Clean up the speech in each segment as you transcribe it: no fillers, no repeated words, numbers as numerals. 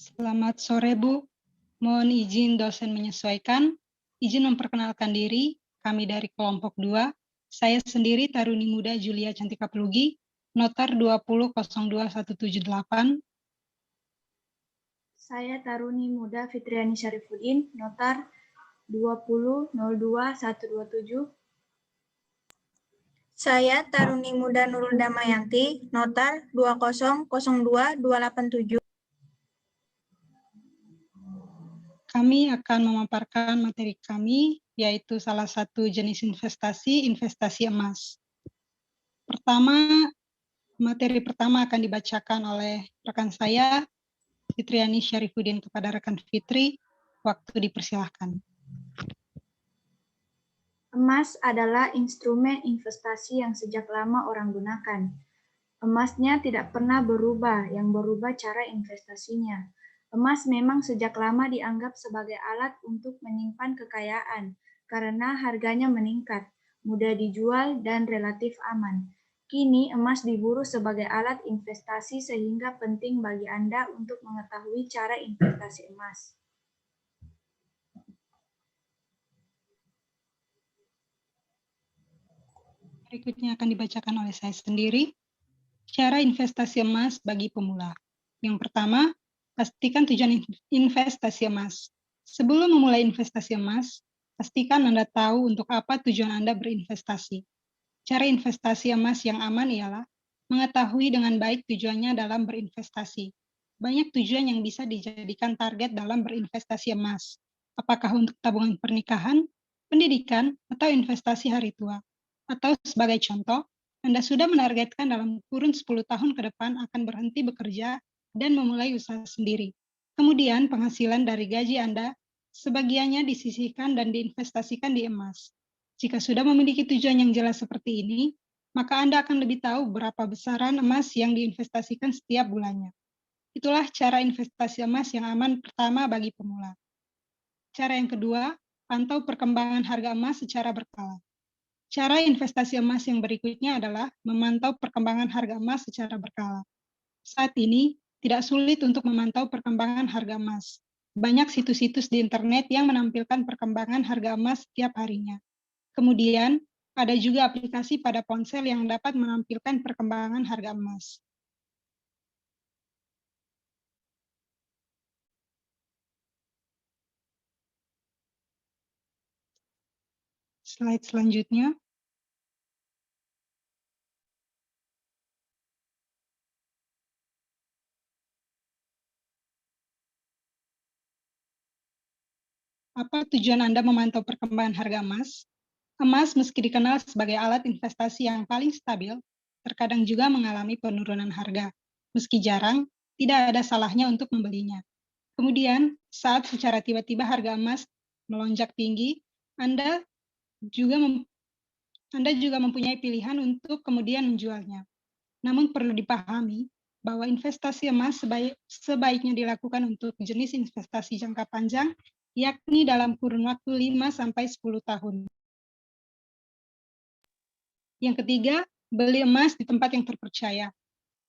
Selamat sore, Bu. Mohon izin dosen menyesuaikan. Izin memperkenalkan diri, kami dari kelompok 2. Saya sendiri Taruni Muda Julia Cantika Pelugi, notar 2002178. Saya Taruni Muda Fitriani Syarifuddin, notar 20.02.127. Saya Taruni Muda Nurul Damayanti, notar 20.02.287. Kami akan memaparkan materi kami, yaitu salah satu jenis investasi emas. Materi pertama akan dibacakan oleh rekan saya, Fitriani Syarifuddin, kepada rekan Fitri. Waktu dipersilahkan. Emas adalah instrumen investasi yang sejak lama orang gunakan. Emasnya tidak pernah berubah, yang berubah cara investasinya. Emas memang sejak lama dianggap sebagai alat untuk menyimpan kekayaan, karena harganya meningkat, mudah dijual, dan relatif aman. Kini emas diburu sebagai alat investasi sehingga penting bagi Anda untuk mengetahui cara investasi emas. Berikutnya akan dibacakan oleh saya sendiri. Cara investasi emas bagi pemula. Yang pertama, pastikan tujuan investasi emas. Sebelum memulai investasi emas, pastikan Anda tahu untuk apa tujuan Anda berinvestasi. Cara investasi emas yang aman ialah mengetahui dengan baik tujuannya dalam berinvestasi. Banyak tujuan yang bisa dijadikan target dalam berinvestasi emas. Apakah untuk tabungan pernikahan, pendidikan, atau investasi hari tua. Atau sebagai contoh, Anda sudah menargetkan dalam kurun 10 tahun ke depan akan berhenti bekerja dan memulai usaha sendiri. Kemudian penghasilan dari gaji Anda sebagiannya disisihkan dan diinvestasikan di emas. Jika sudah memiliki tujuan yang jelas seperti ini, maka Anda akan lebih tahu berapa besaran emas yang diinvestasikan setiap bulannya. Itulah cara investasi emas yang aman pertama bagi pemula. Cara yang kedua, pantau perkembangan harga emas secara berkala. Cara investasi emas yang berikutnya adalah memantau perkembangan harga emas secara berkala. Saat ini, tidak sulit untuk memantau perkembangan harga emas. Banyak situs-situs di internet yang menampilkan perkembangan harga emas setiap harinya. Kemudian, ada juga aplikasi pada ponsel yang dapat menampilkan perkembangan harga emas. Slide selanjutnya. Apa tujuan Anda memantau perkembangan harga emas? Emas meski dikenal sebagai alat investasi yang paling stabil, terkadang juga mengalami penurunan harga. Meski jarang, tidak ada salahnya untuk membelinya. Kemudian, saat secara tiba-tiba harga emas melonjak tinggi, Anda juga mempunyai pilihan untuk kemudian menjualnya. Namun perlu dipahami bahwa investasi emas sebaiknya dilakukan untuk jenis investasi jangka panjang, yakni dalam kurun waktu 5-10 tahun. Yang ketiga, beli emas di tempat yang terpercaya.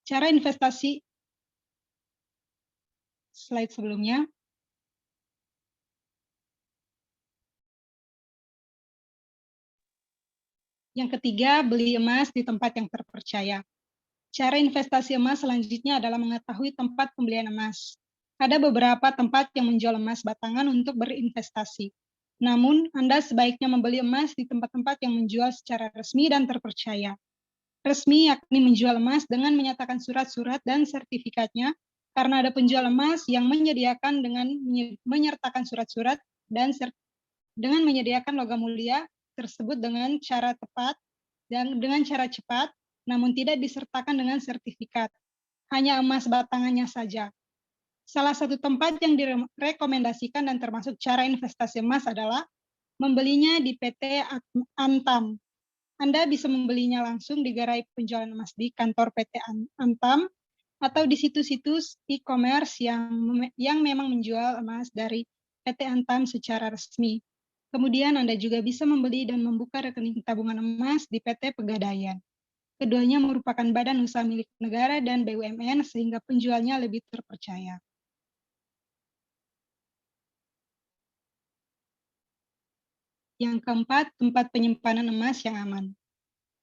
Cara investasi, slide sebelumnya. Yang ketiga, beli emas di tempat yang terpercaya. Cara investasi emas selanjutnya adalah mengetahui tempat pembelian emas. Ada beberapa tempat yang menjual emas batangan untuk berinvestasi. Namun, Anda sebaiknya membeli emas di tempat-tempat yang menjual secara resmi dan terpercaya. Resmi yakni menjual emas dengan menyatakan surat-surat dan sertifikatnya, karena ada penjual emas yang menyediakan dengan menyertakan surat-surat dan dengan menyediakan logam mulia tersebut dengan cara tepat dan dengan cara cepat, namun tidak disertakan dengan sertifikat. Hanya emas batangannya saja. Salah satu tempat yang direkomendasikan dan termasuk cara investasi emas adalah membelinya di PT Antam. Anda bisa membelinya langsung di gerai penjualan emas di kantor PT Antam atau di situs-situs e-commerce yang memang menjual emas dari PT Antam secara resmi. Kemudian Anda juga bisa membeli dan membuka rekening tabungan emas di PT Pegadaian. Keduanya merupakan badan usaha milik negara dan BUMN sehingga penjualnya lebih terpercaya. Yang keempat, tempat penyimpanan emas yang aman.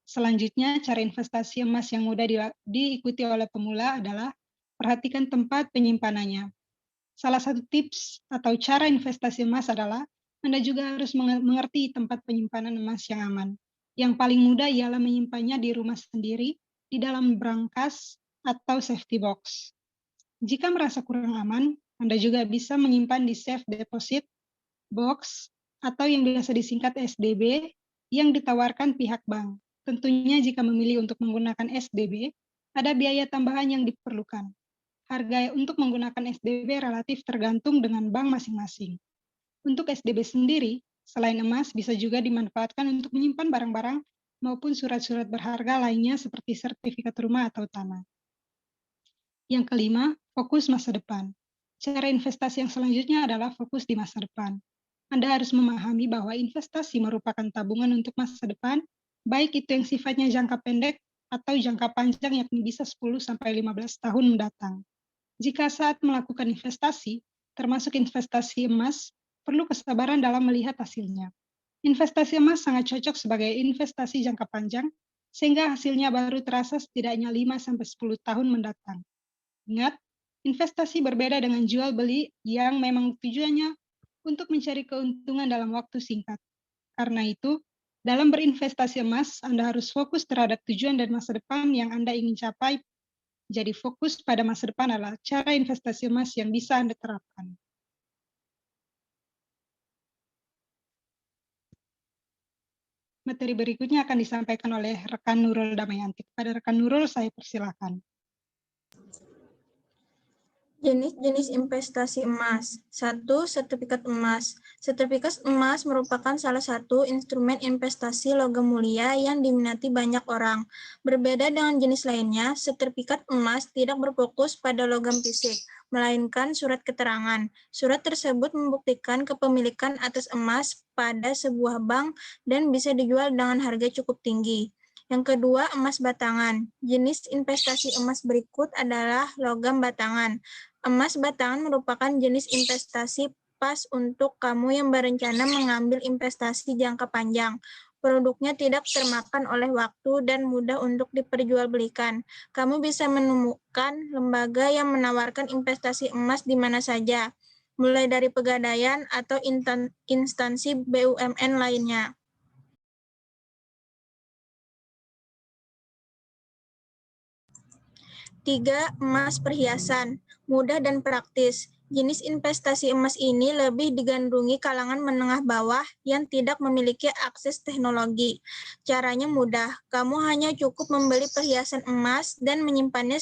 Selanjutnya, cara investasi emas yang mudah diikuti oleh pemula adalah perhatikan tempat penyimpanannya. Salah satu tips atau cara investasi emas adalah Anda juga harus mengerti tempat penyimpanan emas yang aman. Yang paling mudah ialah menyimpannya di rumah sendiri, di dalam brankas atau safety box. Jika merasa kurang aman, Anda juga bisa menyimpan di safe deposit box atau yang biasa disingkat SDB yang ditawarkan pihak bank. Tentunya jika memilih untuk menggunakan SDB, ada biaya tambahan yang diperlukan. Harga untuk menggunakan SDB relatif tergantung dengan bank masing-masing. Untuk SDB sendiri, selain emas bisa juga dimanfaatkan untuk menyimpan barang-barang maupun surat-surat berharga lainnya seperti sertifikat rumah atau tanah. Yang kelima, fokus masa depan. Cara investasi yang selanjutnya adalah fokus di masa depan. Anda harus memahami bahwa investasi merupakan tabungan untuk masa depan, baik itu yang sifatnya jangka pendek atau jangka panjang yakni bisa 10-15 tahun mendatang. Jika saat melakukan investasi, termasuk investasi emas, perlu kesabaran dalam melihat hasilnya. Investasi emas sangat cocok sebagai investasi jangka panjang, sehingga hasilnya baru terasa setidaknya 5-10 tahun mendatang. Ingat, investasi berbeda dengan jual beli yang memang tujuannya untuk mencari keuntungan dalam waktu singkat. Karena itu, dalam berinvestasi emas, Anda harus fokus terhadap tujuan dan masa depan yang Anda ingin capai. Jadi fokus pada masa depan adalah cara investasi emas yang bisa Anda terapkan. Materi berikutnya akan disampaikan oleh rekan Nurul Damayanti. Kepada rekan Nurul, saya persilakan. Jenis-jenis investasi emas. 1. Sertifikat emas. Sertifikat emas merupakan salah satu instrumen investasi logam mulia yang diminati banyak orang. Berbeda dengan jenis lainnya, sertifikat emas tidak berfokus pada logam fisik, melainkan surat keterangan. Surat tersebut membuktikan kepemilikan atas emas pada sebuah bank dan bisa dijual dengan harga cukup tinggi. Yang kedua, emas batangan. Jenis investasi emas berikut adalah logam batangan. Emas batangan merupakan jenis investasi pas untuk kamu yang berencana mengambil investasi jangka panjang. Produknya tidak termakan oleh waktu dan mudah untuk diperjualbelikan. Kamu bisa menemukan lembaga yang menawarkan investasi emas di mana saja, mulai dari pegadaian atau instansi BUMN lainnya. 3. Emas perhiasan. Mudah dan praktis. Jenis investasi emas ini lebih digandrungi kalangan menengah bawah yang tidak memiliki akses teknologi. Caranya mudah. Kamu hanya cukup membeli perhiasan emas dan menyimpannya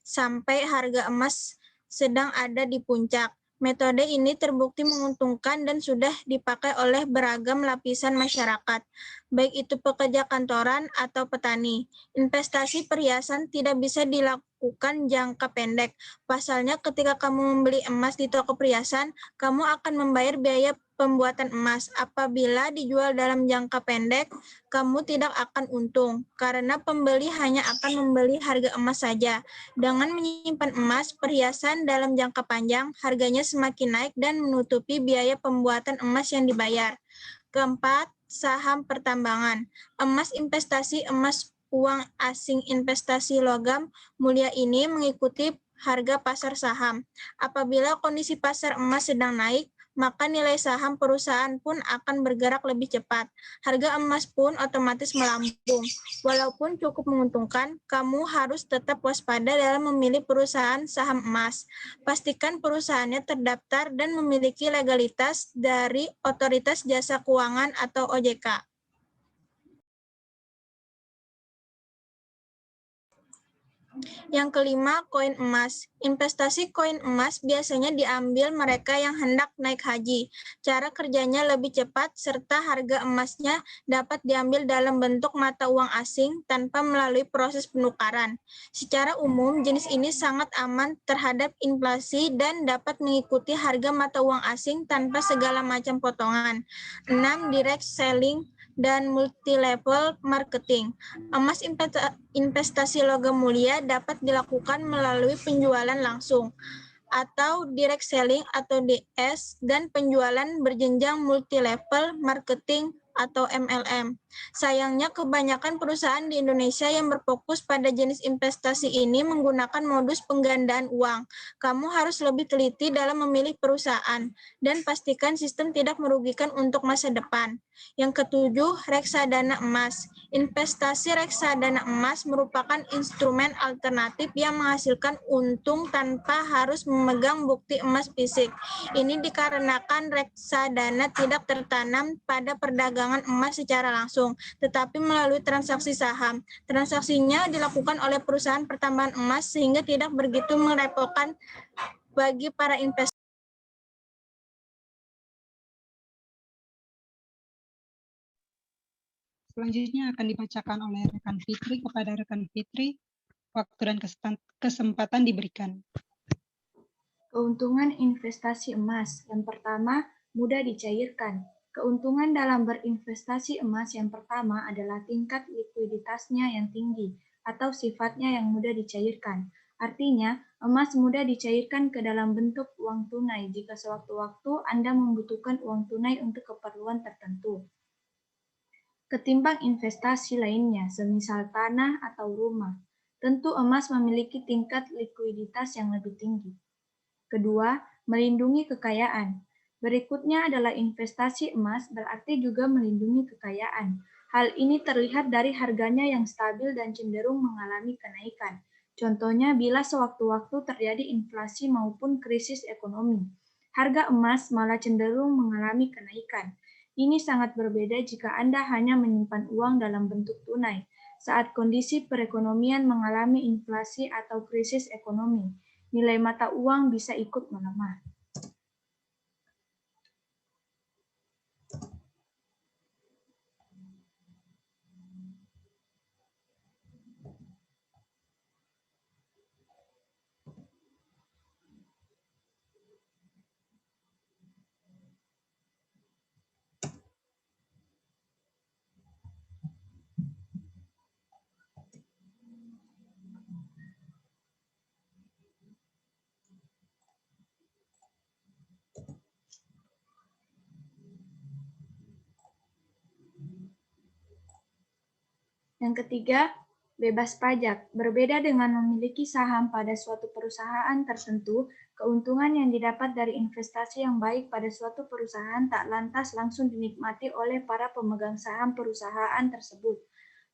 sampai harga emas sedang ada di puncak. Metode ini terbukti menguntungkan dan sudah dipakai oleh beragam lapisan masyarakat, baik itu pekerja kantoran atau petani. Investasi perhiasan tidak bisa dilakukan jangka pendek. Pasalnya, ketika kamu membeli emas di toko perhiasan, kamu akan membayar biaya pembuatan emas. Apabila dijual dalam jangka pendek, kamu tidak akan untung, karena pembeli hanya akan membeli harga emas saja. Dengan menyimpan emas perhiasan dalam jangka panjang, harganya semakin naik dan menutupi biaya pembuatan emas yang dibayar. Keempat, saham pertambangan. Emas investasi emas uang asing investasi logam mulia ini mengikuti harga pasar saham. Apabila kondisi pasar emas sedang naik, maka nilai saham perusahaan pun akan bergerak lebih cepat. Harga emas pun otomatis melambung. Walaupun cukup menguntungkan, kamu harus tetap waspada dalam memilih perusahaan saham emas. Pastikan perusahaannya terdaftar dan memiliki legalitas dari Otoritas Jasa Keuangan atau OJK. Yang kelima, koin emas. Investasi koin emas biasanya diambil mereka yang hendak naik haji. Cara kerjanya lebih cepat serta harga emasnya dapat diambil dalam bentuk mata uang asing tanpa melalui proses penukaran. Secara umum, jenis ini sangat aman terhadap inflasi dan dapat mengikuti harga mata uang asing tanpa segala macam potongan. 6. Direct selling dan multi-level marketing. Emas investasi logam mulia dapat dilakukan melalui penjualan langsung atau direct selling atau DS, dan penjualan berjenjang multi-level marketing atau MLM. Sayangnya kebanyakan perusahaan di Indonesia yang berfokus pada jenis investasi ini menggunakan modus penggandaan uang. Kamu harus lebih teliti dalam memilih perusahaan dan pastikan sistem tidak merugikan untuk masa depan. Yang ketujuh, reksadana emas. Investasi reksadana emas merupakan instrumen alternatif yang menghasilkan untung tanpa harus memegang bukti emas fisik. Ini dikarenakan reksadana tidak tertanam pada perdagangan emas secara langsung, tetapi melalui transaksi saham. Transaksinya dilakukan oleh perusahaan pertambangan emas sehingga tidak begitu merepotkan bagi para investor. Selanjutnya akan dibacakan oleh rekan Fitri kepada rekan Fitri. Waktu dan kesempatan diberikan. Keuntungan investasi emas. Yang pertama, mudah dicairkan. Keuntungan dalam berinvestasi emas yang pertama adalah tingkat likuiditasnya yang tinggi atau sifatnya yang mudah dicairkan. Artinya, emas mudah dicairkan ke dalam bentuk uang tunai jika sewaktu-waktu Anda membutuhkan uang tunai untuk keperluan tertentu. Ketimbang investasi lainnya, semisal tanah atau rumah, tentu emas memiliki tingkat likuiditas yang lebih tinggi. Kedua, melindungi kekayaan. Berikutnya adalah investasi emas berarti juga melindungi kekayaan. Hal ini terlihat dari harganya yang stabil dan cenderung mengalami kenaikan. Contohnya bila sewaktu-waktu terjadi inflasi maupun krisis ekonomi, harga emas malah cenderung mengalami kenaikan. Ini sangat berbeda jika Anda hanya menyimpan uang dalam bentuk tunai saat kondisi perekonomian mengalami inflasi atau krisis ekonomi. Nilai mata uang bisa ikut melemah. Yang ketiga, bebas pajak. Berbeda dengan memiliki saham pada suatu perusahaan tertentu, keuntungan yang didapat dari investasi yang baik pada suatu perusahaan tak lantas langsung dinikmati oleh para pemegang saham perusahaan tersebut.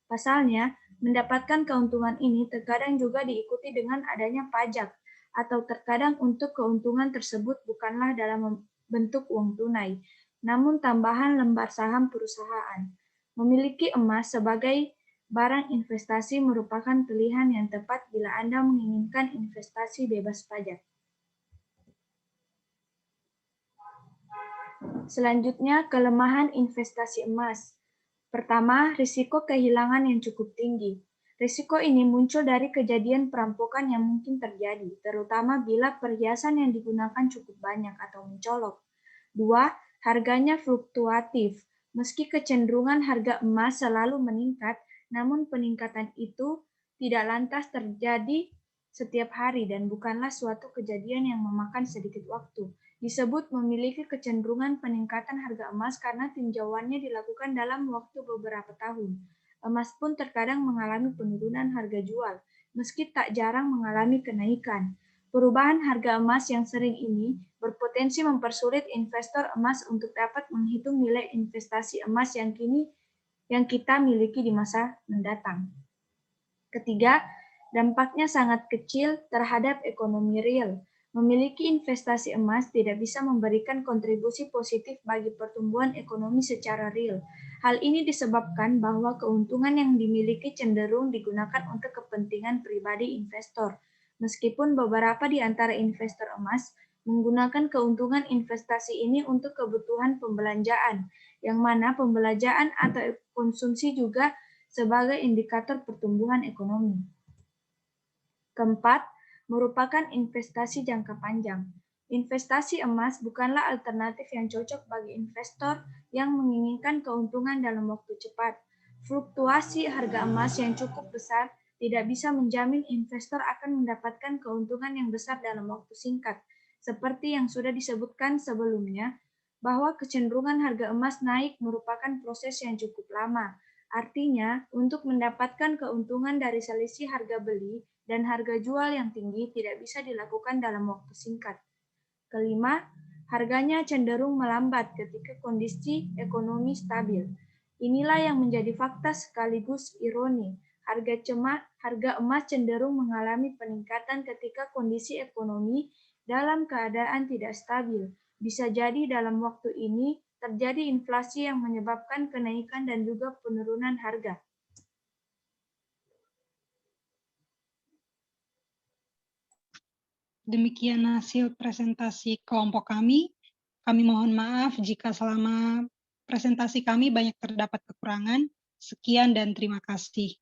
Pasalnya, mendapatkan keuntungan ini terkadang juga diikuti dengan adanya pajak, atau terkadang untuk keuntungan tersebut bukanlah dalam bentuk uang tunai, namun tambahan lembar saham perusahaan. Memiliki emas sebagai barang investasi merupakan pilihan yang tepat bila Anda menginginkan investasi bebas pajak. Selanjutnya, kelemahan investasi emas. Pertama, risiko kehilangan yang cukup tinggi. Risiko ini muncul dari kejadian perampokan yang mungkin terjadi, terutama bila perhiasan yang digunakan cukup banyak atau mencolok. Dua, harganya fluktuatif. Meski kecenderungan harga emas selalu meningkat, namun peningkatan itu tidak lantas terjadi setiap hari dan bukanlah suatu kejadian yang memakan sedikit waktu. Disebut memiliki kecenderungan peningkatan harga emas karena tinjauannya dilakukan dalam waktu beberapa tahun. Emas pun terkadang mengalami penurunan harga jual, meski tak jarang mengalami kenaikan. Perubahan harga emas yang sering ini berpotensi mempersulit investor emas untuk dapat menghitung nilai investasi emas yang kita miliki di masa mendatang. Ketiga, dampaknya sangat kecil terhadap ekonomi real. Memiliki investasi emas tidak bisa memberikan kontribusi positif bagi pertumbuhan ekonomi secara real. Hal ini disebabkan bahwa keuntungan yang dimiliki cenderung digunakan untuk kepentingan pribadi investor. Meskipun beberapa di antara investor emas menggunakan keuntungan investasi ini untuk kebutuhan pembelanjaan, yang mana pembelanjaan atau konsumsi juga sebagai indikator pertumbuhan ekonomi. Keempat, merupakan investasi jangka panjang. Investasi emas bukanlah alternatif yang cocok bagi investor yang menginginkan keuntungan dalam waktu cepat. Fluktuasi harga emas yang cukup besar tidak bisa menjamin investor akan mendapatkan keuntungan yang besar dalam waktu singkat. Seperti yang sudah disebutkan sebelumnya, bahwa kecenderungan harga emas naik merupakan proses yang cukup lama. Artinya, untuk mendapatkan keuntungan dari selisih harga beli dan harga jual yang tinggi tidak bisa dilakukan dalam waktu singkat. Kelima, harganya cenderung melambat ketika kondisi ekonomi stabil. Inilah yang menjadi fakta sekaligus ironi. Harga emas cenderung mengalami peningkatan ketika kondisi ekonomi dalam keadaan tidak stabil. Bisa jadi dalam waktu ini terjadi inflasi yang menyebabkan kenaikan dan juga penurunan harga. Demikian hasil presentasi kelompok kami. Kami mohon maaf jika selama presentasi kami banyak terdapat kekurangan. Sekian dan terima kasih.